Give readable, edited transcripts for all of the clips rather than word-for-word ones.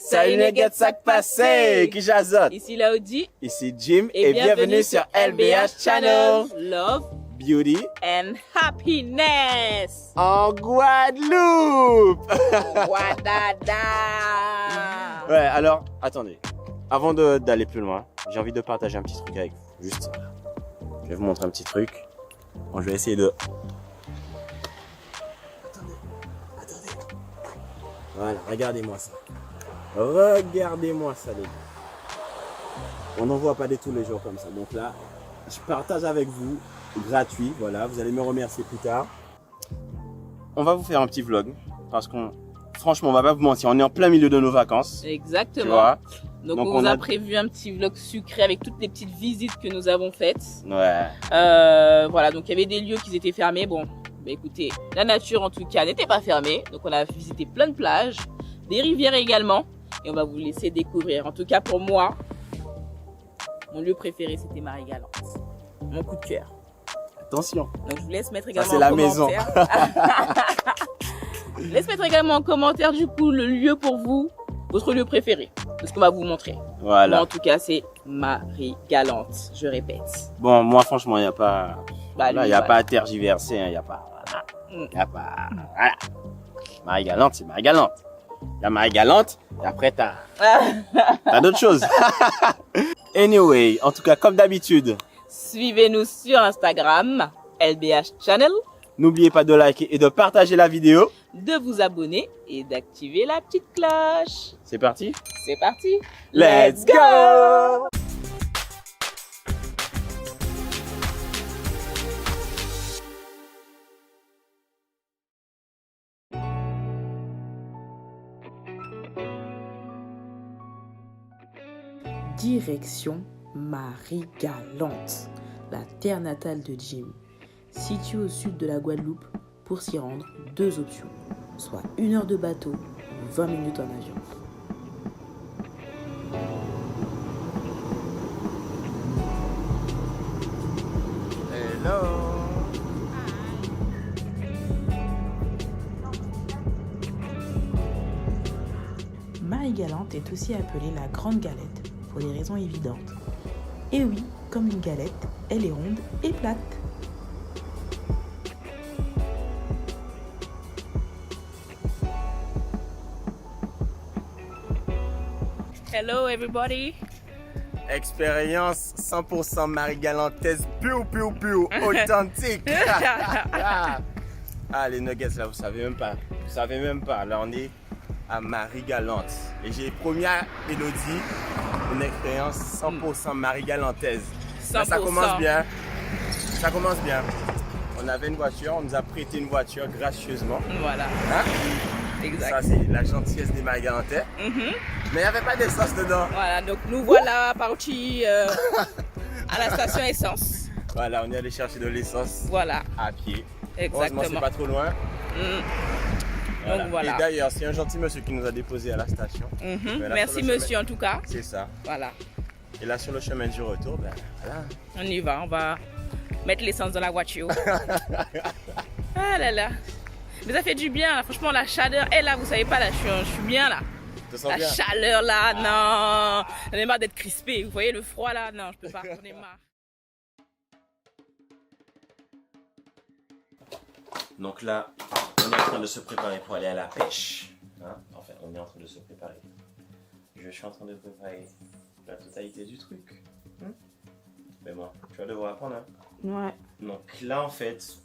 Salut les gars de sac passé, qui j'azote. Ici Laudi. Ici Jim et bienvenue sur LBH Channel. Love, Beauty and Happiness. En Guadeloupe. Wadada. Ouais, alors, attendez. Avant d'aller plus loin, j'ai envie de partager un petit truc avec vous. Juste ça. Je vais vous montrer un petit truc. Bon, je vais essayer de... Attendez. Voilà, regardez-moi ça. Regardez-moi ça, les gars. On n'en voit pas des tous les jours comme ça. Donc là, je partage avec vous, gratuit. Voilà, vous allez me remercier plus tard. On va vous faire un petit vlog. Parce qu'on, franchement, on va pas vous mentir, on est en plein milieu de nos vacances. Exactement. Tu vois. Donc on vous a prévu un petit vlog sucré avec toutes les petites visites que nous avons faites. Ouais. Voilà, donc il y avait des lieux qui étaient fermés. Bon, bah écoutez, la nature en tout cas n'était pas fermée. Donc on a visité plein de plages, des rivières également. Et on va vous laisser découvrir. En tout cas pour moi, mon lieu préféré c'était Marie-Galante. Mon coup de cœur. Attention. Donc je vous laisse mettre également ça, c'est la maison. Je vous laisse mettre également en commentaire du coup le lieu pour vous, votre lieu préféré. De ce qu'on va vous montrer. Voilà. Moi, en tout cas, c'est Marie-Galante, je répète. Bon, moi franchement, il n'y a pas... Bah, là, il n'y a pas à tergiverser. Il n'y a pas... Il n'y a pas... Voilà. Marie-Galante, c'est Marie-Galante. La Marie-Galante, et après, t'as d'autres choses. Anyway, en tout cas, comme d'habitude, suivez-nous sur Instagram, LBH Channel. N'oubliez pas de liker et de partager la vidéo. De vous abonner et d'activer la petite cloche. C'est parti? C'est parti. Let's go! Direction Marie-Galante, la terre natale de Jim. Située au sud de la Guadeloupe, pour s'y rendre, deux options, soit 1 heure de bateau ou 20 minutes en avion. Hello! Marie-Galante est aussi appelée la Grande Galette pour des raisons évidentes. Et oui, comme une galette, elle est ronde et plate. Hello everybody. Expérience 100% Marie-Galantaise, piou piou piou, authentique. Ah, les nuggets là, vous savez même pas. Vous savez même pas. Là, on est à Marie-Galante. Et j'ai promis à Elodie une expérience 100% Marie-Galantaise. Là, ça commence bien. Ça commence bien. On avait une voiture, on nous a prêté une voiture gracieusement. Voilà. Hein? Exact. Ça, c'est la gentillesse des Marie-Galantais. Mais il n'y avait pas d'essence dedans. Voilà, donc nous voilà partis à la station essence. Voilà, on est allé chercher de l'essence. Voilà. À pied. Exactement. Heureusement, c'est pas trop loin. Voilà. Donc voilà. Et d'ailleurs, c'est un gentil monsieur qui nous a déposé à la station. Merci monsieur en tout cas. C'est ça. Voilà. Et là, sur le chemin du retour, ben voilà. On y va, on va mettre l'essence dans la voiture. Ah là là. Mais ça fait du bien, là. Franchement, la chaleur est là, vous savez pas, là, je suis bien là. La bien. chaleur là, non. J'en ai marre d'être crispé. Vous voyez le froid là, non, je peux pas, j'en ai marre. Donc là, on est en train de se préparer pour aller à la pêche. Hein, enfin, on est en train de se préparer. Je suis en train de préparer la totalité du truc. Mais bon, tu vas devoir apprendre. Hein. Ouais. Donc là, en fait,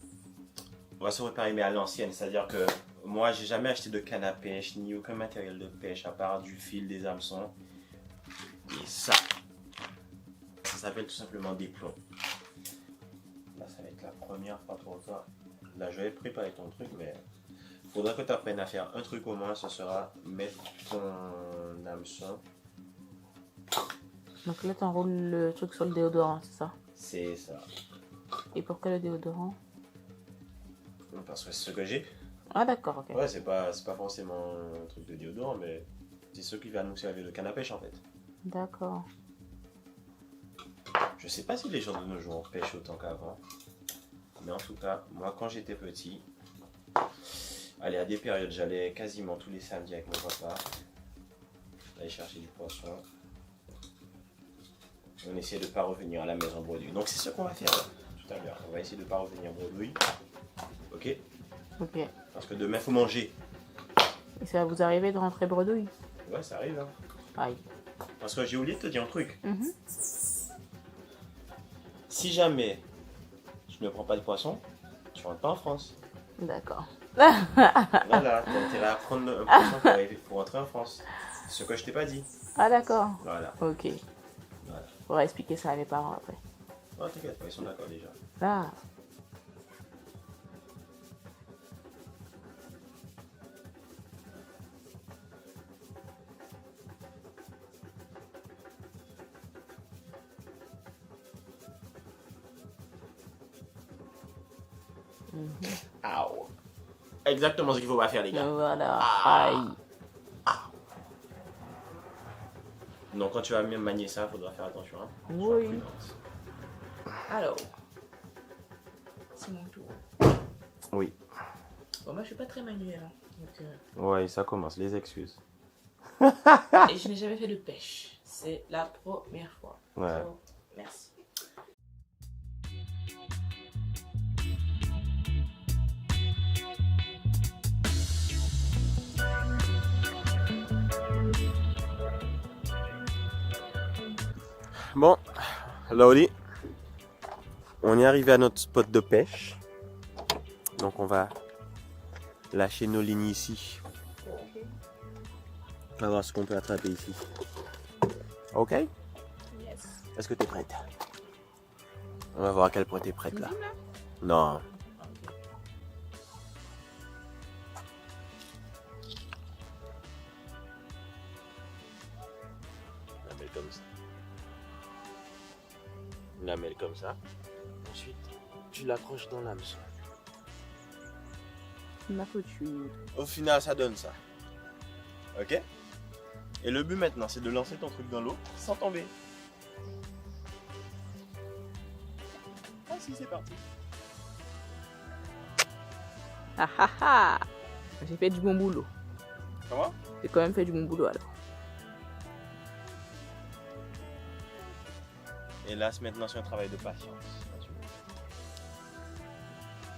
on va se préparer, mais à l'ancienne. C'est-à-dire que moi, j'ai jamais acheté de canne à pêche, ni aucun matériel de pêche, à part du fil, des hameçons. Et ça s'appelle tout simplement des plombs. Là, ça va être la première fois pour toi. Là, je vais préparer ton truc, mais il faudra que tu apprennes à faire un truc au moins. Ce sera mettre ton hameçon. Donc là, tu enroules le truc sur le déodorant, c'est ça? C'est ça. Et pourquoi le déodorant? Parce que c'est ce que j'ai. Ah d'accord, ok. Ouais, c'est pas forcément un truc de déodorant, mais c'est ce qui va nous servir de canne à pêche en fait. D'accord. Je sais pas si les gens de nos jours pêchent autant qu'avant. Mais en tout cas, moi quand j'étais petit, allez, à des périodes, j'allais quasiment tous les samedis avec mon papa. chercher du poisson. On essaie de ne pas revenir à la maison bredouille. Donc c'est ce qu'on va faire tout à l'heure. On va essayer de ne pas revenir bredouille. Ok? Ok. Parce que demain, il faut manger. Et ça va vous arriver de rentrer bredouille? Ouais, ça arrive. Hein. Aïe. Parce que j'ai oublié de te dire un truc. Mhm. Si jamais je ne prends pas de poisson, tu rentres pas en France. D'accord. Voilà, t'as intérêt à prendre un poisson pour rentrer en France. C'est ce que je t'ai pas dit. Ah d'accord. Voilà. Ok. Voilà. Faudra expliquer ça à mes parents après. Oh, t'inquiète pas, ils sont d'accord déjà. Ah. Aouh. Exactement ce qu'il faut pas faire, les gars. Voilà. Ah. Aïe. Donc quand tu vas même manier ça, il faudra faire attention. Hein. Oui. Sois prudente. Alors. C'est mon tour. Oui. Bon, moi je suis pas très manuelle. Hein. Donc, Ouais, ça commence, les excuses. Et je n'ai jamais fait de pêche. C'est la première fois. Ouais. So, merci. Bon, Laoli, on est arrivé à notre spot de pêche. Donc on va lâcher nos lignes ici. On va voir ce qu'on peut attraper ici. Ok? Yes. Est-ce que tu es prête? On va voir à quel point tu es prête là. Non. La mêle comme ça. La mêle comme ça. Ensuite, tu l'accroches dans l'hameçon. Ma couture. Au final, ça donne ça. Ok? Et le but maintenant, c'est de lancer ton truc dans l'eau sans tomber. Ah si, c'est parti. Ah ah ah. J'ai fait du bon boulot. Comment? J'ai quand même fait du bon boulot alors. Et là, maintenant, c'est un travail de patience.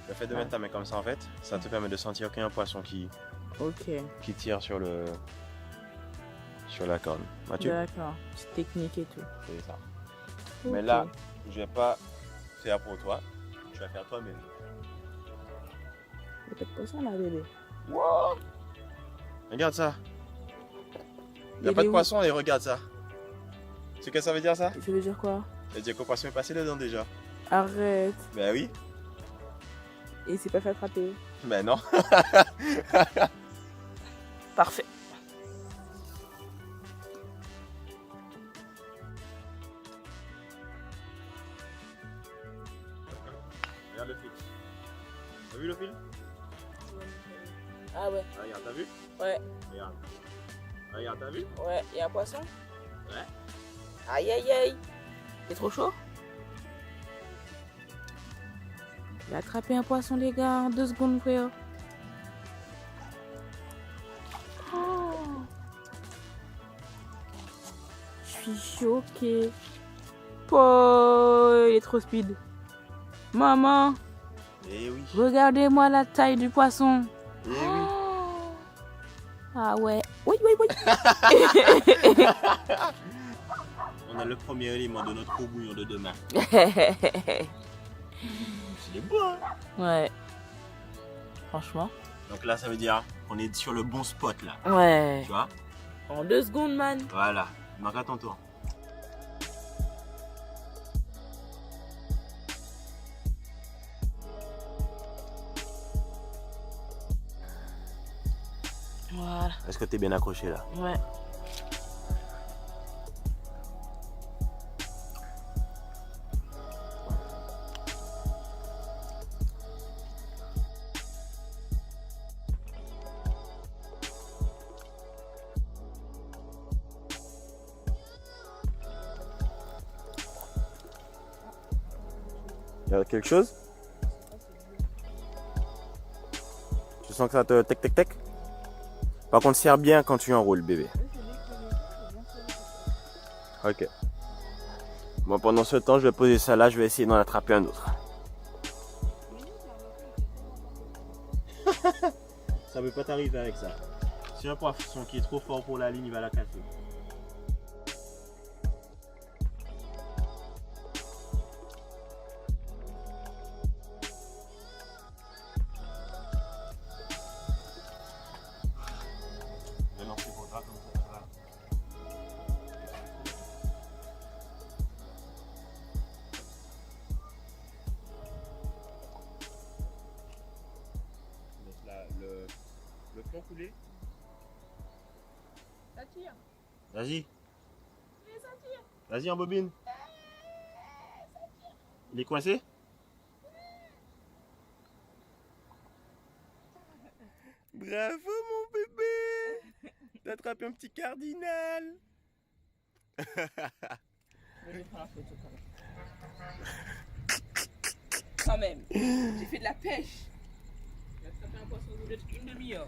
Le fait de mettre ta main comme ça, en fait, ça te permet de sentir qu'il y a un poisson qui tire sur la corne. Vois-tu? D'accord. C'est technique et tout. C'est ça. Ok. Mais là, je vais pas faire pour toi. Tu vas faire toi-même. Il y a pas de poisson là, bébé. Wow! Regarde ça. Il n'y a Il pas est de où? poisson et regarde ça. Tu sais ce que ça veut dire ça? Ça veut dire quoi? Ça veut dire que le poisson est passé dedans déjà. Arrête. Ben oui. Et c'est pas fait attraper. Ben non. Parfait. Regarde le fil. T'as vu le fil? Ah ouais. Regarde, t'as vu? Ouais. Regarde. Regarde, t'as vu? Ouais. Il y a un poisson? Ouais. Aïe aïe aïe. C'est trop chaud? Il a attrapé un poisson, les gars, en 2 secondes, frère. Oh. Je suis choquée. Oh, il est trop speed. Maman, Eh oui. regardez-moi la taille du poisson. Eh oui. Oh. Ah ouais. Oui, oui, oui. On a le premier élément de notre bouillon de demain. C'est beau, hein? Ouais. Franchement. Donc là, ça veut dire qu'on est sur le bon spot là. Ouais. Tu vois? En 2 secondes, man. Voilà. Donc à ton tour. Voilà. Est-ce que tu es bien accroché là? Ouais. Il y a quelque chose? Tu sens que ça te tec tec tec? Par contre, serre bien quand tu enroules, bébé. Ok. Bon, pendant ce temps, je vais poser ça là, je vais essayer d'en attraper un autre. Ça peut pas t'arriver avec ça. Si un poisson qui est trop fort pour la ligne, il va la casser. Je vais lancer mon drap comme ça. Voilà. Le plomb coulé. Ça tire. Vas-y. Mais ça tire. Vas-y en bobine. Il est coincé? Bravo mon bébé. T'as attrapé un petit cardinal. Je vais prendre la photo quand même. J'ai fait de la pêche. J'ai attrapé un poisson rouge une demi-heure.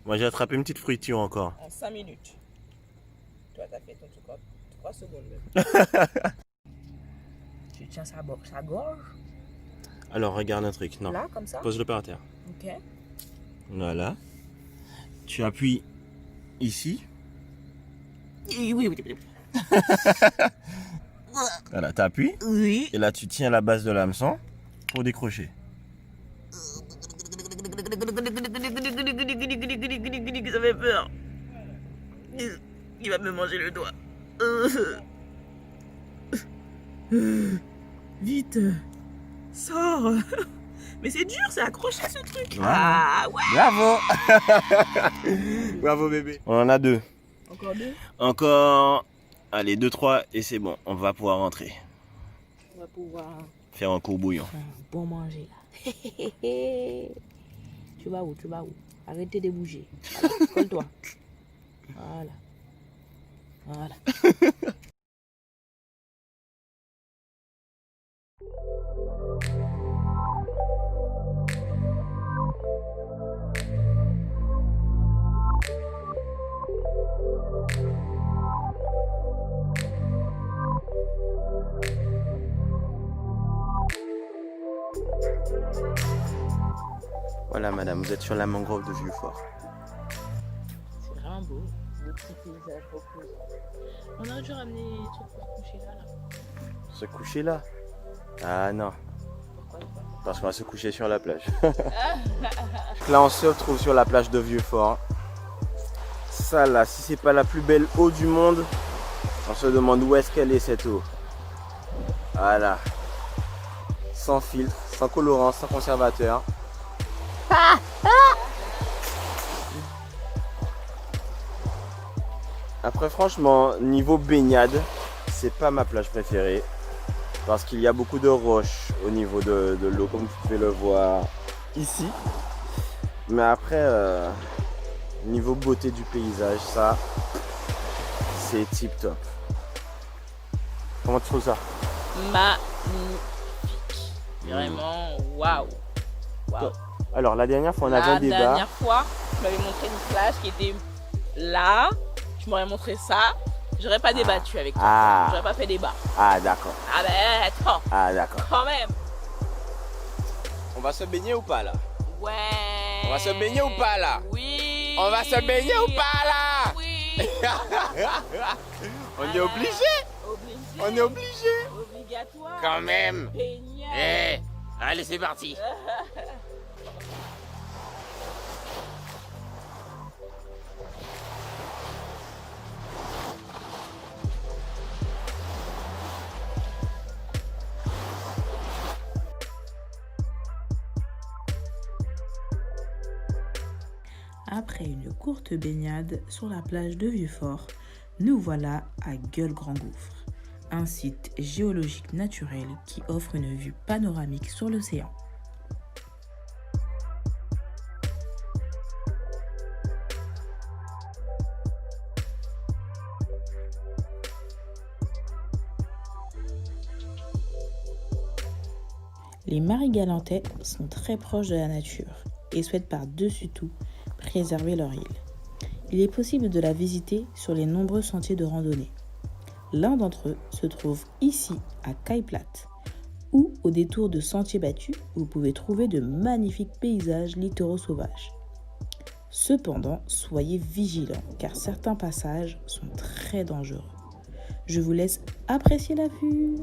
Moi j'ai attrapé une petite fruiture encore. En 5 minutes. Toi, t'as fait ton truc en 3 secondes même. Tu tiens sa gorge. Alors regarde un truc. Non. Là, comme ça. Pose-le par terre. Ok. Voilà. Tu appuies ici. Oui. Voilà, tu appuies. Oui. Et là tu tiens la base de l'hameçon pour décrocher. Ça fait peur. Il va me manger le doigt. Vite. Sors. Mais c'est dur, c'est accroché ce truc. Ouais. Ah ouais. Bravo. Bravo bébé. On en a 2. Encore 2. Encore. Allez, 2, 3 et c'est bon. On va pouvoir rentrer. On va pouvoir Faire un courbouillon. bon manger là. Tu vas où? Arrêtez de bouger. Voilà, colle-toi. Voilà. Voilà madame, vous êtes sur la mangrove de Vieux-Fort. C'est vraiment beau. Le petit paysage reposant. On aurait dû ramener les trucs pour se coucher là. Se coucher là? Ah non. Pourquoi pas? Parce qu'on va se coucher sur la plage. Là on se retrouve sur la plage de Vieux-Fort. Ça là, si c'est pas la plus belle eau du monde, on se demande où est-ce qu'elle est cette eau. Voilà. Sans filtre, sans colorant, sans conservateur. Après franchement, niveau baignade, c'est pas ma plage préférée. Parce qu'il y a beaucoup de roches au niveau de l'eau, comme tu peux le voir ici. Mais après, niveau beauté du paysage, ça, c'est tip top. Comment tu trouves ça? Magnifique. Vraiment, waouh. Alors la dernière fois, on avait un débat. La dernière fois, tu m'avais montré une plage qui était là. Tu m'aurais montré ça. J'aurais pas débattu avec toi. Ah. J'aurais pas fait débat. Ah d'accord. Ah ben attends. Ah d'accord. Quand même. On va se baigner ou pas là? Ouais. On va se baigner ou pas là? Oui. On va se baigner ou pas là? Oui. On est obligé. Obligé. On est obligé. Obligatoire. Quand même. Baignade. Allez c'est parti. Après une courte baignade sur la plage de Vieux-Fort, nous voilà à Gueule-Grand-Gouffre, un site géologique naturel qui offre une vue panoramique sur l'océan. Les Marie-Galantais sont très proches de la nature et souhaitent par-dessus tout préserver leur île. il est possible de la visiter sur les nombreux sentiers de randonnée. L'un d'entre eux se trouve ici à Caille Plate ou au détour de Sentiers Battus où vous pouvez trouver de magnifiques paysages littoraux sauvages. Cependant, soyez vigilants car certains passages sont très dangereux. Je vous laisse apprécier la vue.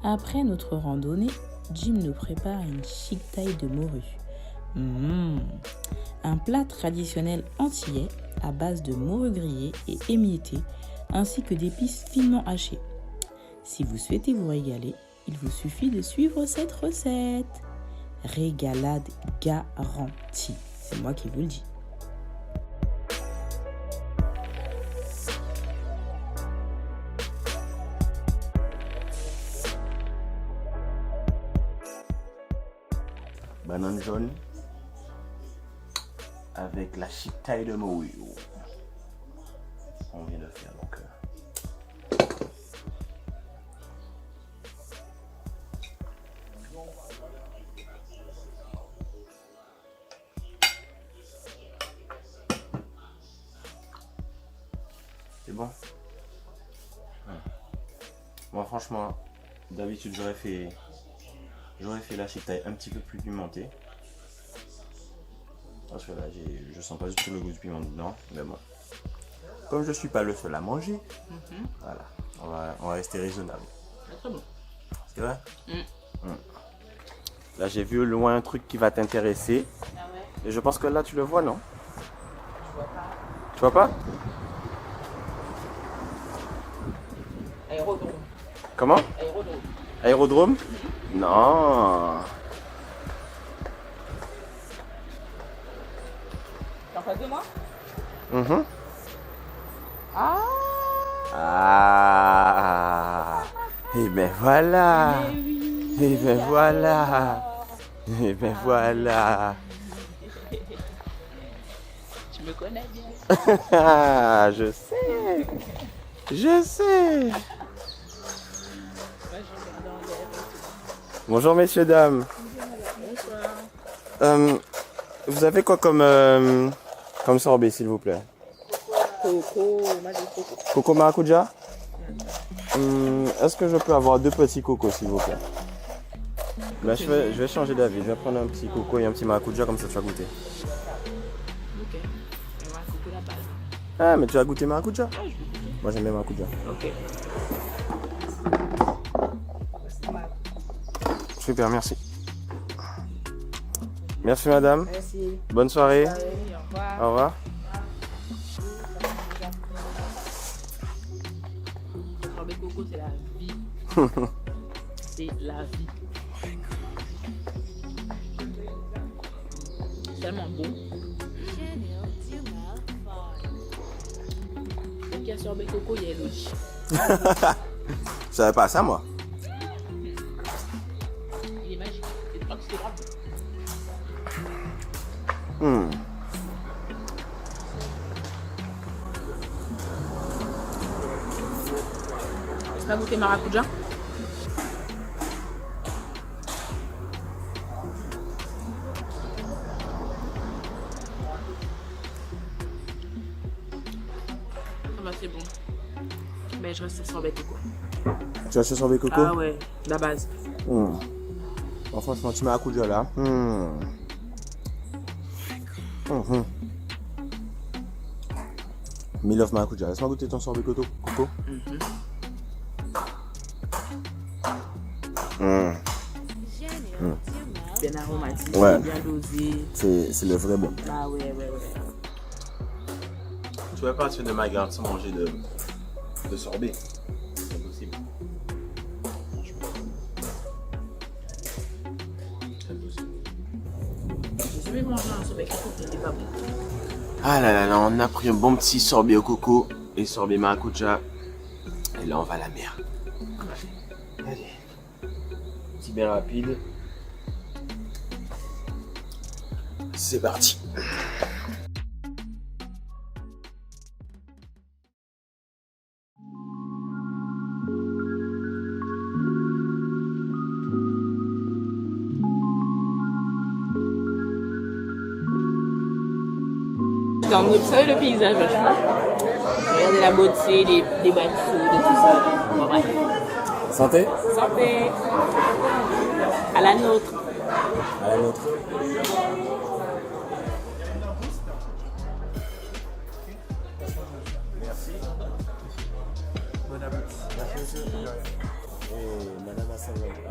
Après notre randonnée, Jim nous prépare une chic taille de morue. Un plat traditionnel antillais à base de morue grillée et émiettée, ainsi que d'épices finement hachées. Si vous souhaitez vous régaler, il vous suffit de suivre cette recette. Régalade garantie, c'est moi qui vous le dis. Banane jaune avec la chic taille de morue. On vient de faire donc. C'est bon. Moi franchement, d'habitude j'aurais fait la chic taille un petit peu plus pimentée. Parce que là, je sens pas du tout le goût du piment dedans. Mais bon, comme je suis pas le seul à manger, voilà, on va rester raisonnable. Très bon. C'est vrai? Là, j'ai vu au loin un truc qui va t'intéresser. Ah ouais? Et je pense que là, tu le vois, non? Je vois pas. Tu vois pas? Aérodrome. Comment? Aérodrome. Aérodrome? Non. T'es en face de moi? Ah. Et ben voilà. Et ben voilà. Et ben voilà. Tu me connais bien. Je sais. Je sais. Moi, je regarde en l'air. Bonjour messieurs, dames. Bonsoir. Vous avez quoi comme sorbet, s'il vous plaît? Coco, moi j'ai coco. Coco maracuja? Est-ce que je peux avoir 2 petits cocos, s'il vous plaît? Là, je vais changer d'avis. Je vais prendre un petit coco et un petit maracuja, comme ça tu vas goûter. Ok. Et moi, coco la balle. Ah, mais tu as goûté maracuja? Ouais, je vais goûter. Moi, j'aime bien maracuja. Ok. Super, merci. Merci madame. Merci. Bonne soirée. Au revoir. Au revoir. Le sorbet coco, c'est la vie. C'est la vie. C'est tellement bon. Donc il y a sorbet coco, il y a Elodie. Je savais pas ça, moi. Il est magique. C'est pas que c'est grave. Est-ce que t'as goûté maracuja? Ah bah c'est bon. Mais je reste sur sorbet coco. Tu as ce sorbet coco? Ah ouais, la base. Bon, franchement, tu mets un coup de là. Me love maracuja. Laisse-moi goûter ton sorbet coco. Bien aromatique, Ouais. bien dosé. C'est le vrai bon. Ah ouais. Tu vas partir de ma garde sans manger de sorbet. C'est impossible. Je vais manger un sorbet coco qui n'était pas bon. Ah là, on a pris un bon petit sorbet au coco et sorbet maracuja. Et là, on va à la mer. Allez. Petit bain rapide. C'est parti. Quand vous observez le paysage, vachement. Regardez la beauté, les bateaux, de tout ça. Bon, bref. Santé. Santé. À la nôtre. À la nôtre. Merci. Bon appétit. Merci monsieur. Et madame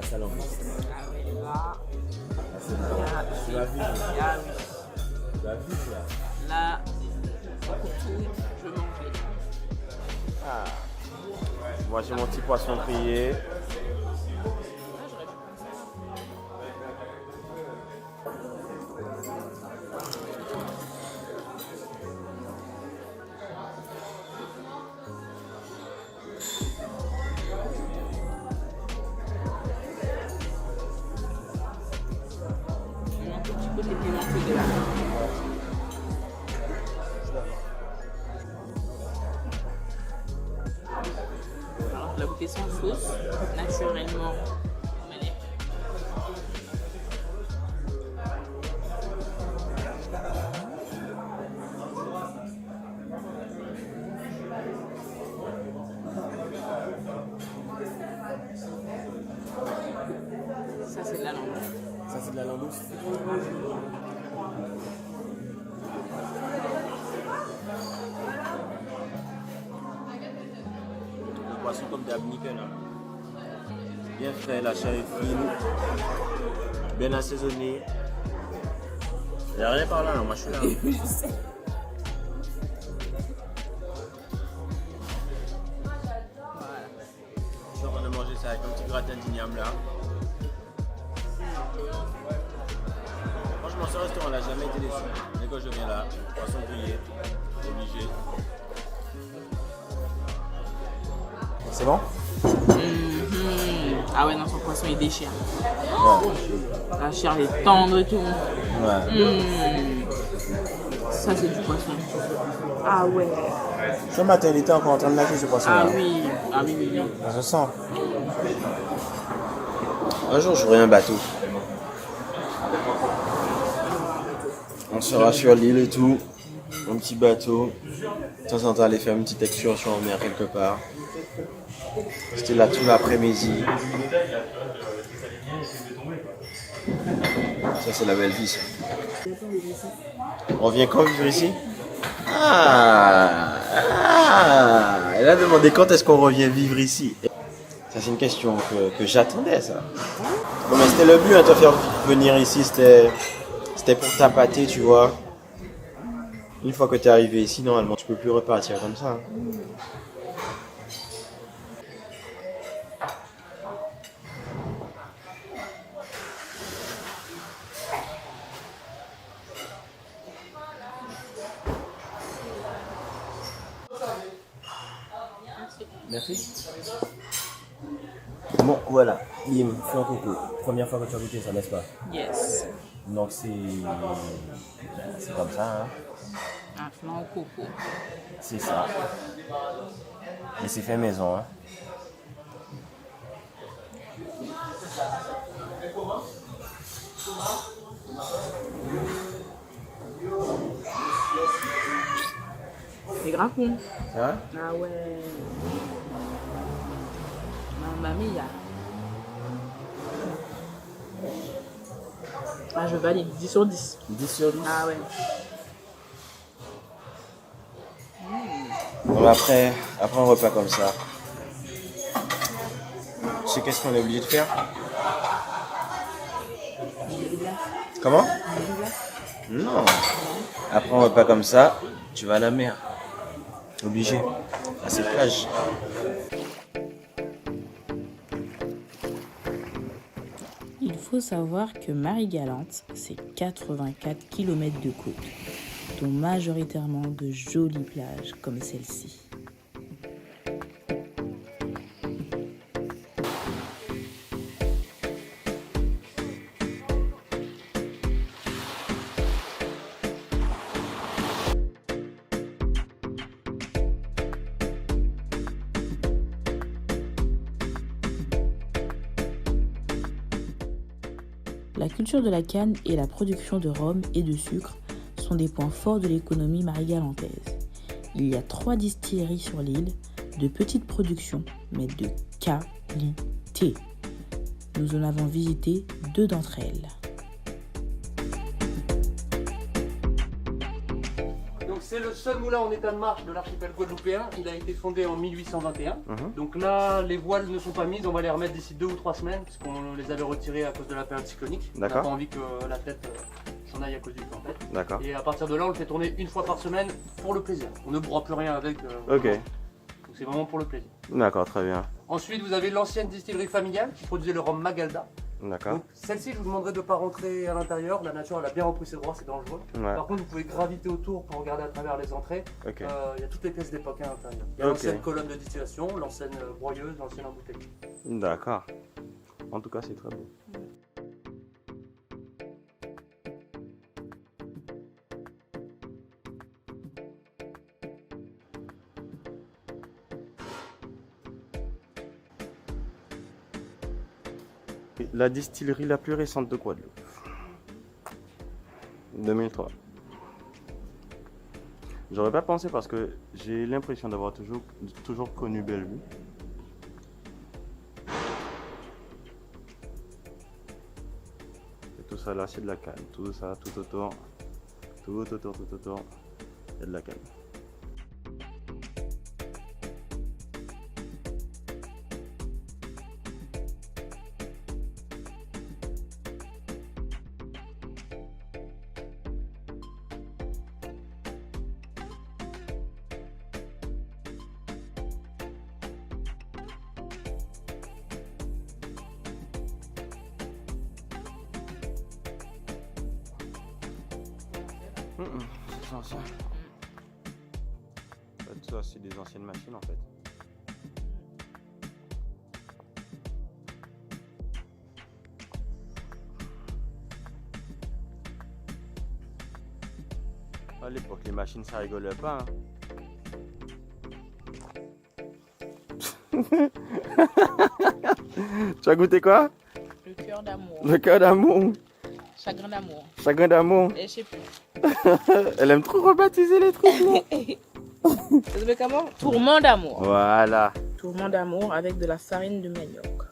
Assalon. Ah ouais, là. Tu vas vivre là. Ah oui. Tu vas vivre là. Là, pour tout, je mangeais. Ah. Moi j'ai mon petit poisson grillé. Un petit peu de pimenté de là. Alors, je la goûter sans sauce, naturellement. Comme elle est. Ça, c'est de la langue. Ça c'est de la langouste. Le poisson comme d'hab nickel. Hein. Bien frais, la chair est fine. Bien assaisonné. Il n'y a rien par là, moi je suis là. Je sais. Je suis en train de manger ça avec un petit gratin d'igname là. Franchement, ce restaurant n'a jamais été déçu. Dès que je viens là, poisson grillé, obligé. C'est bon? Ah ouais, non, son poisson il déchire. Ouais. La chair elle est tendre et tout. Ouais. Ça, c'est du poisson. Ah ouais. Ce matin, il était encore en train de nager ce poisson là. Ah oui. Ah oui, oui, oui. Ça se sent. Un jour, j'aurai un bateau. On sera sur l'île et tout. Un petit bateau. De temps en temps, aller faire une petite excursion en mer quelque part. C'était là tout l'après-midi. Ça, c'est la belle vie, ça. On vient quand vivre ici? Elle a demandé quand est-ce qu'on revient vivre ici. Ça, c'est une question que j'attendais, ça. Bon, mais c'était le but, hein, te faire venir ici, c'était pour t'appâter, tu vois. Une fois que tu es arrivé ici, normalement, tu peux plus repartir comme ça. Hein. Merci. Bon, voilà. Bim, flan coco. Première fois que tu as goûté ça, n'est-ce pas? Yes. Donc c'est comme ça, hein. Un flan au coco. C'est ça. Et c'est fait maison, hein. C'est grave bon. C'est vrai? Ah ouais. Mamma mia. Ah, je valide. 10 sur 10. 10 sur 10. Ah ouais. Bon, après un repas comme ça, tu sais qu'est-ce qu'on est obligé de faire? Comment? Non. Après un repas comme ça, tu vas à la mer. Obligé. À cette plage. Il faut savoir que Marie-Galante, c'est 84 km de côte, dont majoritairement de jolies plages comme celle-ci. La culture de la canne et la production de rhum et de sucre sont des points forts de l'économie marie-galantaise. Il y a 3 distilleries sur l'île, de petites productions, mais de qualité. Nous en avons visité 2 d'entre elles. Donc c'est le seul moulin en état de marche de l'archipel guadeloupéen. Il a été fondé en 1821. Donc là, les voiles ne sont pas mises. On va les remettre d'ici 2 ou 3 semaines parce qu'on les avait retirées à cause de la période cyclonique. On n'a pas envie que la tête s'en aille à cause du temps. D'accord. Et à partir de là, on le fait tourner 1 fois par semaine pour le plaisir. On ne broie plus rien avec. Ok. Donc c'est vraiment pour le plaisir. D'accord, très bien. Ensuite, vous avez l'ancienne distillerie familiale qui produisait le rhum Magalda. D'accord. Donc celle-ci, je vous demanderai de ne pas rentrer à l'intérieur. La nature, elle a bien repris ses droits, c'est dangereux. Ouais. Par contre, vous pouvez graviter autour pour regarder à travers les entrées. Ok. Il y a toutes les pièces d'époque à l'intérieur. Il y a Ok. l'ancienne colonne de distillation, l'ancienne broyeuse, l'ancienne embouteille. D'accord. En tout cas, c'est très beau. La distillerie la plus récente de Guadeloupe. 2003. J'aurais pas pensé parce que j'ai l'impression d'avoir toujours connu Bellevue. Et tout ça là, c'est de la canne. Tout ça, tout autour, il y a de la canne. C'est ancien. Ça, c'est des anciennes machines en fait. À l'époque, les machines, ça rigolait pas. Hein. Tu as goûté quoi? Le cœur d'amour. Le cœur d'amour. Chagrin d'amour. Chagrin d'amour. Et je sais plus. Elle aime trop rebaptiser les trucs là. Ça s'appelle comment? Tourment d'amour. Voilà. Tourment d'amour avec de la farine de manioc.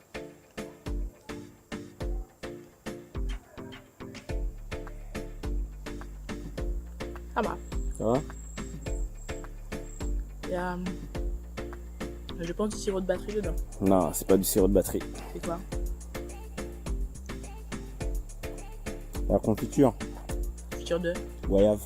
Ça va. Ça va? Il y a, je pense, du sirop de batterie dedans. Non, c'est pas du sirop de batterie. C'est quoi? La confiture. Futur de. Goyave.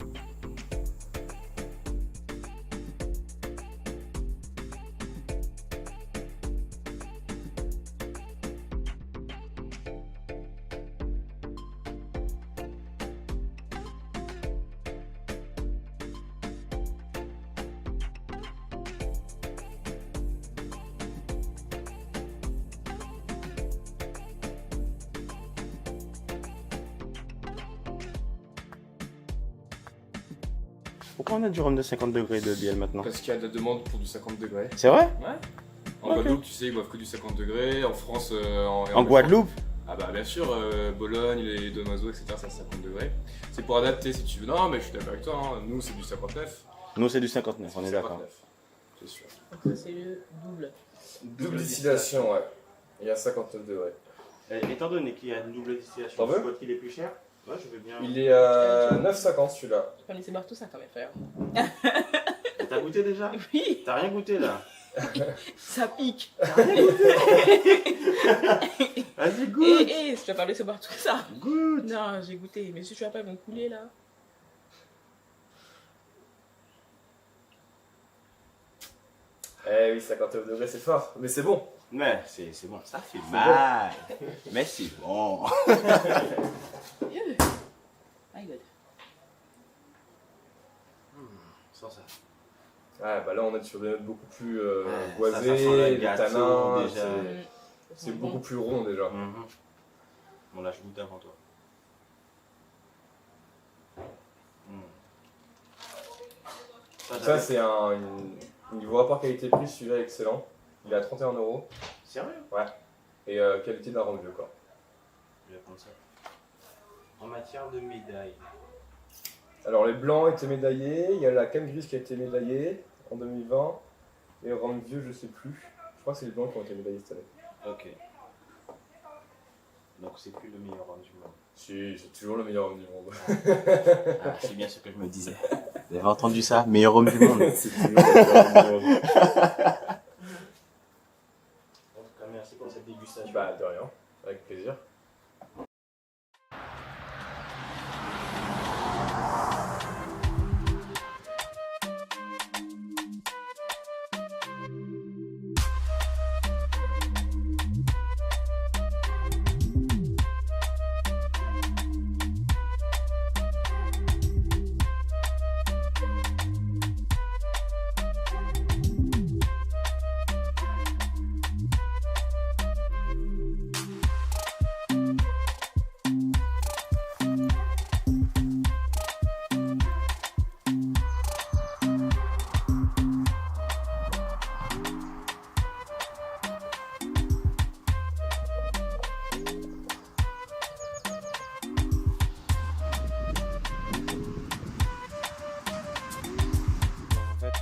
Pourquoi on a du rhum de 50 degrés de bielle maintenant? Parce qu'il y a de la demande pour du 50 degrés. C'est vrai? Ouais. En Ok. Guadeloupe, tu sais, ils boivent que du 50 degrés. En France, En Guadeloupe? Ah bah bien sûr, Bologne, les Donoiseaux, etc. ça c'est 50 degrés. C'est pour adapter si tu veux. Non mais je suis d'accord avec toi, hein. Nous c'est du 59. Nous, c'est du 59, on est d'accord. 59, c'est sûr. Donc ça c'est le double. Double distillation, ouais. Il y a 59 degrés. Étant donné qu'il y a une double distillation, T'en veux? tu vois qu'il est plus cher? Ouais, je veux bien. Il est à 9,50 celui-là. Tu peux me laisser boire tout ça quand même, frère. T'as goûté déjà? Oui, T'as rien goûté là? ça pique. T'as rien goûté? Vas-y, goûte. Si tu vas pas laisser boire tout ça. Goûte. Non, j'ai goûté. Mais si tu vas pas, ils vont couler là. Eh oui, 59 degrés, c'est fort. Mais c'est bon. Mais c'est bon, ça fait mal. Mais c'est bon. My God. Sans ça. Ouais, bah là, on est sur des notes beaucoup plus Ça boisées, sent le des gâteau, tanins. déjà. C'est beaucoup plus rond déjà. Bon, là, je goûte avant toi. Ça, c'est un niveau rapport qualité-prix, celui-là est excellent. Il est à 31 €. Sérieux? Ouais. Et qualité d'un rhum vieux, quoi. Je vais prendre ça. En matière de médailles. Alors, les blancs étaient médaillés. Il y a la canne grise qui a été médaillée en 2020. Et le rhum vieux, je sais plus. Je crois que c'est les blancs qui ont été médaillés cette année. Ok. Donc, c'est plus le meilleur rhum du monde. Si, c'est toujours le meilleur rhum du monde. Ah, c'est bien ce que je me disais. Vous avez entendu ça? Meilleur rhum du monde. C'est toujours le meilleur rhum du monde. En tout cas, merci pour cette dégustation. Bah, de rien. Avec plaisir. En fait,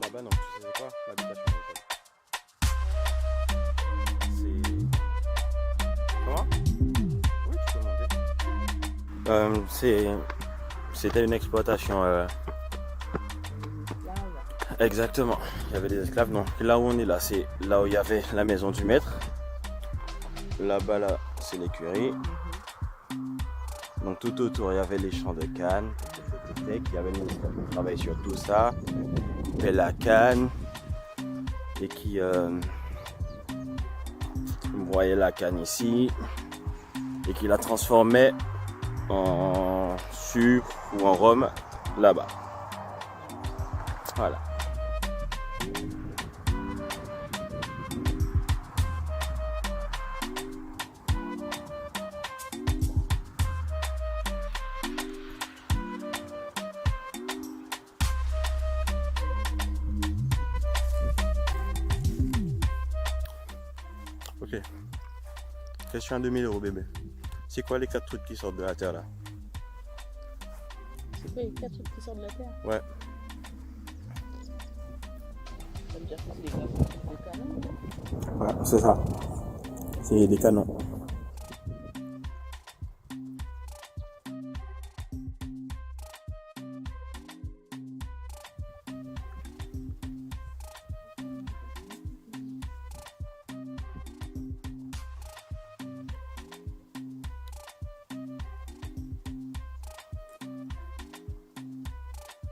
là-bas, non, tu sais quoi? L'habitation locale. C'est. Comment? Oui, tu peux monter. C'était une exploitation. Exactement. Il y avait des esclaves. Donc là où on est là, c'est là où il y avait la maison du maître. Là-bas, là, c'est l'écurie. Donc tout autour, il y avait les champs de canne. Il y avait le ministère qui travaillait sur tout ça, qui fait la canne et qui broyait la canne ici et qui la transformait en sucre ou en rhum là-bas. Voilà. Ok. Question à 2000 € bébé. C'est quoi les 4 trucs qui sortent de la terre là? C'est quoi les 4 trucs qui sortent de la terre? Ouais. Ça veut dire que c'est des canons. Ouais, c'est ça. C'est des canons.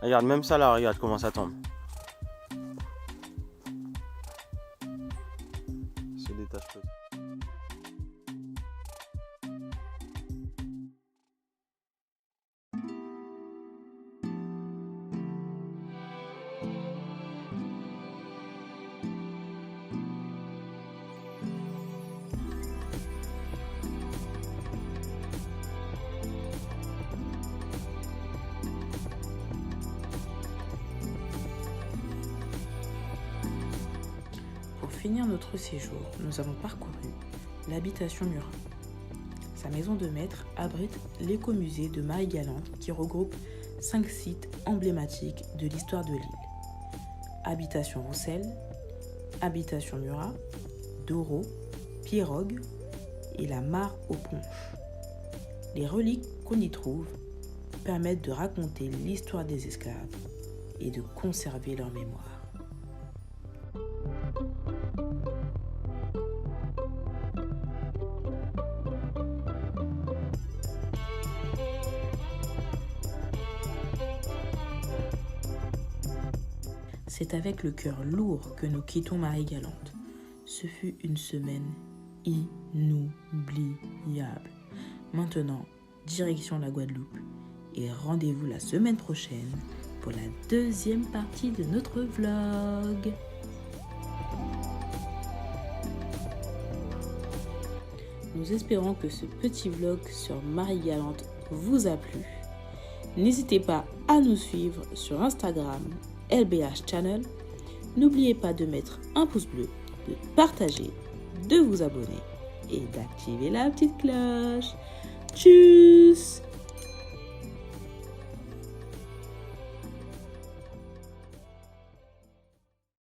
Regarde, même ça là, regarde comment ça tombe. Se détache peu. Pour finir notre séjour, nous avons parcouru l'habitation Murat. Sa maison de maître abrite l'écomusée de Marie-Galante qui regroupe 5 sites emblématiques de l'histoire de l'île. Habitation Roussel, Habitation Murat, Doro, Pirogue et la mare aux Ponches. Les reliques qu'on y trouve permettent de raconter l'histoire des esclaves et de conserver leur mémoire. c'est avec le cœur lourd que nous quittons Marie-Galante. Ce fut une semaine inoubliable. Maintenant, direction la Guadeloupe et rendez-vous la semaine prochaine pour la deuxième partie de notre vlog. Nous espérons que ce petit vlog sur Marie-Galante vous a plu. N'hésitez pas à nous suivre sur Instagram, LBH Channel. N'oubliez pas de mettre un pouce bleu, de partager, de vous abonner et d'activer la petite cloche. Tchuss!